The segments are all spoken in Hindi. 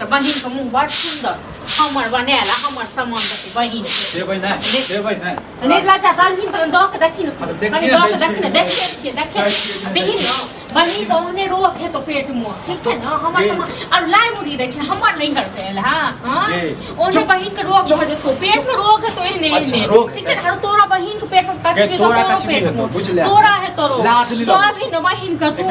बहिन के मुंह बड़ सुंदर हमर बनेला हमर सामान के बहिन देबै नै नहीं लाजा सालहिन त दो के देखी न कनी दो के देखी न देखे देखी न बहिन को ने रोक है तो पेट में ठीक है ना हमर सामान अब लाई मुड़ी दै छै हमर नहीं करते हां हां ओने बहिन के रोग भ जेतो पेट में रोग है तो एने ठीक है हर तोरा बहिन के पेट में कच के तो पेट तोरा है तो तो अभी न बहिन का तू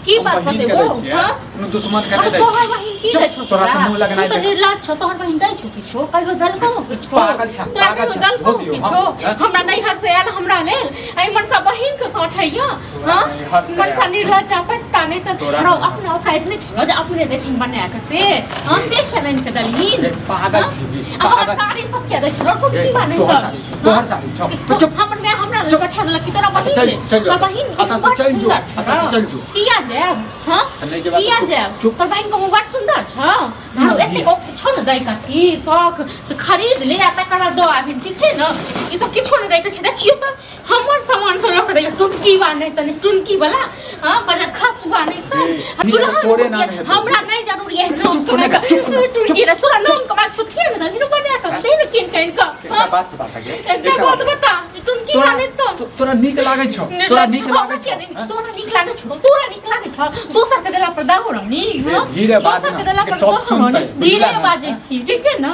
की बात बते वो हां दुश्मन करे दै तोहर बहिन की दै छौ तोरा से मुंह लगनाइ तो निर्लाज छौ तोहर बहिन दै छौ किछो कहियो दलको किछो पागल छ पागल दलको किछो हमरा नहीं हर से आल हमरा लेल आई मन सब बहिन के साथ हैया हां मन सा निर्लाज चापत ताने त रो अपना औकात नहीं छ जे अपने देथिन बना के से हां से खेलन के दलहीन पागल छी पागल साड़ी सब के दै छ रो की बने तोहर साड़ी छ चुप हमर में हमरा ले बैठा लकी तोरा बहिन तो बहिन आता से चल जो किया जाब हां किया जाब तोर बहिन को बड़ सुंदर छ धारो एते को छ न दै का की शौक तो खरीद ले आ तकर दो अभी ठीक छै न ई सब किछो न दै के छै देखियो त हमर सामान सब रख दै टुनकी बाने तने टुनकी वाला हां बजा खसुआ नहीं त चूल्हा हमरा नहीं जरूरी है टुनकी रे तोरा नाम के बात छुटकी न दै बना के दे न किन कइन का बात बता एक बात बता टुनकी बाने तो तोरा नीक लागै छ तोरा नीक लागै छ तोरा नीक लागै छ तोरा नीक लागै छ दोसर के देला पर दाहो रनी हां धीरे बात के देला पर दाहो रनी धीरे बाजै छी ठीक छै न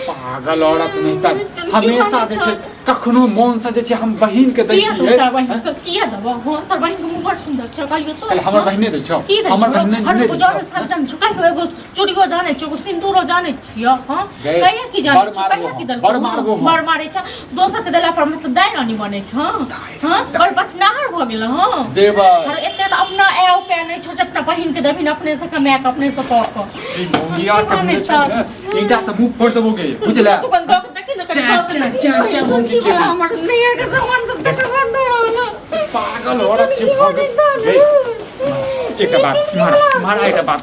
पागल औरत नहीं त हमेशा जे छै कखनो मन से जे छै हम बहिन के दै छियै तोरा बहिन के किया दबो हां तोर बहिन के मुंह बड़ सुंदर छ कहलियो तो हमर बहिन दै छ हमर बहिन नहीं दै छ सब जन छुका एगो चूड़ीगो जाने छ एगो सिंदूरो जाने छियो हां कहिया की जाने छ कहिया की दल बड़ मारे छ दोसर के देला पर मतलब दाई रानी बने छ हां बड़ बटनाहर भ गेल हां देबा अरे एते त अपना एओ पे नहीं छ अपना बहिन के देबिन अपने से कमा के अपने से क ई मोंगिया के ईटा से मुंह फोड़ देबो के बुझला तू कन दो देखी न चा मोंगी वाला हमर नहीं के सामान सब देख बंद होला पागल औरत छी एक बात मारा एक बात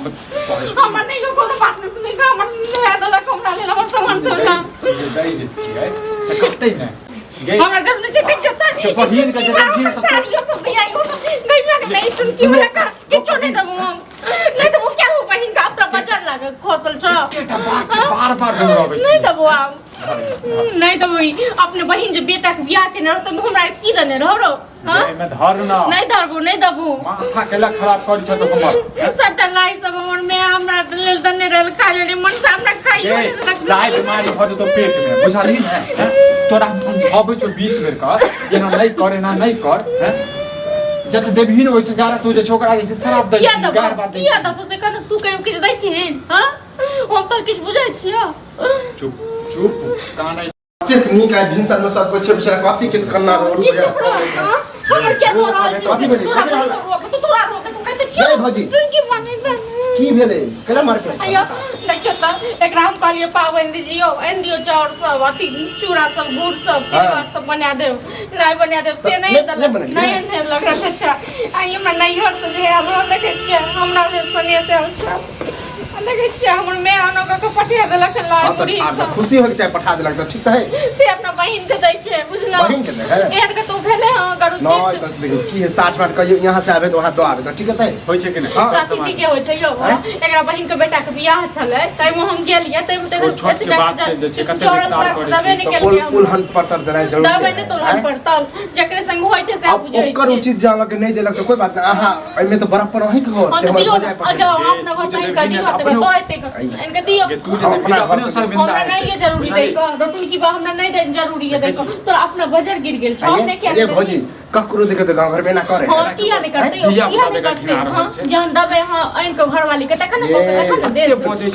हमर नहीं को कोनो बात नहीं सुनेगा हमर नया दला हमरा ले हमर सामान सब ला दई जे छी त कतै न हमरा जब नहीं छै देखता तो बहिन के जब गिर सब साड़ियों सब दिया हो गई में नहीं टुनकी वाला का किछो नहीं दबो हम नहीं तो वो क्या हो बहिन का अपना बजर लागे खोसल छ बार बार दोहराबै छी नहीं दबो आप नहीं तो वही अपने बहन जो बेटा के बियाह के न तो हमरा की दने रहो हां मैं धर ना नहीं धरबो नहीं दबो माथा केला खराब कर छ तो हमर सबटा लाई सब हमर में हमरा लेल दने रहल खा ले मन सामने खाइयो लाई बीमारी भ तो पेट में बुझाली न तोरा हम समझाबै छ 20 बेर का जेना नहीं करे ना नहीं कर हैं जब देबही न ओइसे जारा तू जे छोकरा जैसे शराब दै छी गार बात किया दबो से कर तू कहियो किछ दै छी हां हम तो किछ बुझै छियो चुप चुप कानै टेक्निक है भिनसर में सब कुछ बेचारा कथि के कन्ना रोड पे हमर के तो रहल छी कथि भेलै तू तोरा रोक तू कहते जय भजी टुनकी बने की भेलै केना मार के अयो देखियो त एकरा हम कहलिए पावन दीजियो एन दियो चाउर सब अथी चूड़ा सब गुड़ सब केला सब बना देव नहीं बना देव से नहीं नहीं लग रहा अच्छा आई हमरा नहीं हर से जे आलो देखे छियै हमरा से सने से देखे छियै हमर में आनो के पठिया देलक ला पूरी खुशी होके चाहे पठा देलक त ठीक त है से अपना बहिन के दै छै बुझलो बहिन के दे एहन के तू भेले हां करू नहीं त देखियो की है 60 मिनट कहियो यहां से आबे तो वहां दो आबे त ठीक है होय छै कि हां साथी के होय छै यो एकरा बहिन के बेटा के बियाह छले तै में हम गेलिए तै में छोट के बात के जे छै कते विस्तार करै छै तो उलहन पड़तर देना जरूर दबे ने तो उलहन पड़तल जकरे संग होय छै से बुझै छै ओकर उचित जान के नहीं देलक तो कोई बात नहीं आहा एमे तो बराबर रही के हो हमर बजाय पर अच्छा अपना घर से कनी होते तो इनके दियो तू जे अपने शर्मिंदा हमरा नहीं ये जरूरी दे को रोटी की बा हमरा नहीं दे जरूरी है देखो तो अपना बजर गिर गेल छ हमने क्या ये भौजी ककरो देखे तो गांव घर में ना करे हां किया नहीं करते किया नहीं करते हां जहां दबे हां इन को घर वाली के तखन दे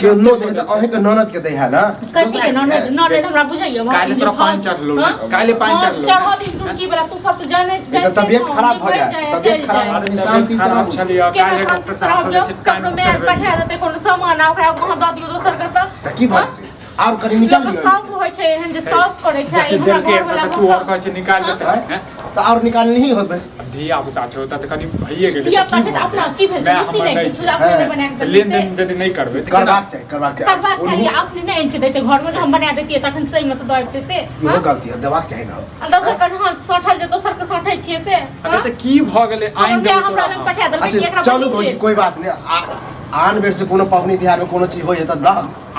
के नो दे तो अहे के ननद के दे है ना कथि के ननद हमरा बुझाइयो काले तोरा पानी चढ़लो काले पानी चढ़लो चढ़ो दिन टुनकी वाला तू सब तो जाने तबीयत खराब हो जाए तबीयत खराब आदमी शांति से खराब छलिया काले डॉक्टर साहब से चिटकान में पठा देते कोनो सामान ओकरा वहां द दियो दोसर के त की भस्ती और करी निकाल लियो सास होय छै एहन जे सास करे छै हमरा घर वाला तू और कहै छै निकाल देते हैं तो और निकाल नहीं होबे धिया पुता छै त कनी भइए गेलै या पाछे अपना की भेल मिट्टी नहीं सुला अपने बना के लेन देन यदि नहीं करबे त करबाक चाहिए आपने नहीं एंच देते घर में जो हम बना देतिए तखन सही में से दबते से वो गलती है देबाक चाहिए ना दोसर का हां सठल जे दोसर के सठै छियै से अरे त की भ गेलै आइन हमरा लग पठा देलकै अच्छा चलो कोई बात नहीं आन बेर से कोनो पावनी तिहार में कोनो चीज होय त दा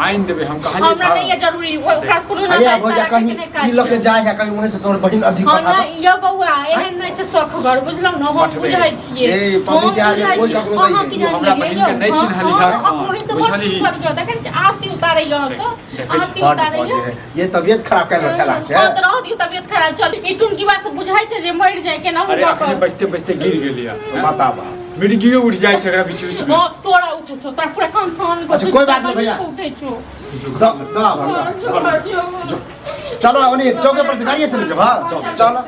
आइन देबे हम हमरा कहलिए नहीं है जरूरी ओकरा से कोनो ना अरे भौजा कहीं ई लोग के जाय है कहीं वहीं से तोर बहिन अधिक हां ना पता ये बउआ एहन नहीं छै सख घर बुझलौ न हम बुझाई छियै ए पावनी तिहार में कोई ककरो दै हमरा बहिन के नहीं चिन्हली है बुझली देखन आरती उतारै यौ तो आरती उतारै यौ ये तबीयत खराब करना चला के हां तो रह दियो तबीयत खराब चल ई टुन की बात बुझाई छै जे मर जाय के ना अरे हुआ अखने बजते बजते गिर गेलिया बताबा मिर्गियो उठ जाय छै एकरा बीच बीच में हां तोरा उठै छौ तोरा पूरा खान अच्छा, कोई बात नहीं भैया। उठै छौ दा भैया चलो अपनी चौके पर से गाड़िए से ले जाओ चलो